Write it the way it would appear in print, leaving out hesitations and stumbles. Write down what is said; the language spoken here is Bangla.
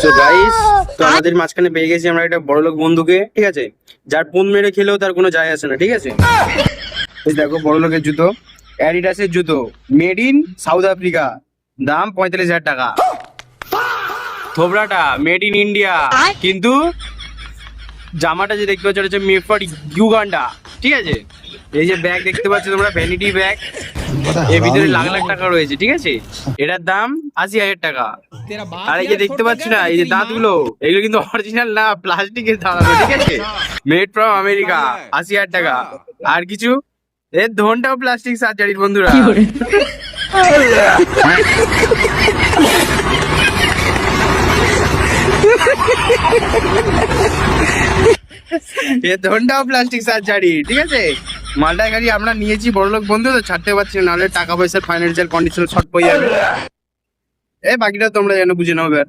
তো গাইস, তো আমাদের মাঝখানে পেয়ে গেছি আমরা একটা বড়লোক বন্ধুকে, ঠিক আছে, যার পুন মেরে খেলেও তার কোনো যায় আসে না, ঠিক আছে। এই দেখো বড়লোকের জুতো, অ্যাডিডাসের জুতো, মেড ইন সাউথ আফ্রিকা, দাম 45,000 টাকা। থোবরাটা মেড ইন ইন্ডিয়া, কিন্তু জামাটা যে দেখতে পাচ্ছ এটা হচ্ছে মেড ফর ইউগান্ডা, ঠিক আছে। এই যে ব্যাগ দেখতে পাচ্ছ তোমরা, ভ্যানিটি ব্যাগ, এর ভিতরে লাখ লাখ টাকা রয়েছে, ঠিক আছে। এটার দাম 80,000 টাকা। আর এই যে দেখতে পাচ্ছ না, এই যে দাঁতগুলো, এগুলো কিন্তু অরিজিনাল না, প্লাস্টিকের দাঁত, ঠিক আছে। মেড ফ্রম আমেরিকা, 80,000 টাকা। আর কিছু, এর ধনটাও প্লাস্টিক সার্জারির বন্ধুরা। এর ধনটাও প্লাস্টিক সার্জারি, ঠিক আছে। মালটা গাড়ি আমরা নিয়েছি বড়লোক বন্ধু, তো ছাড়তে পারছি না, নাহলে টাকা পয়সার ফাইন্যান্সিয়াল কন্ডিশন শর্ট পড়ে যাবে। বাকিটা তোমরা যেন বুঝে নাও এবার।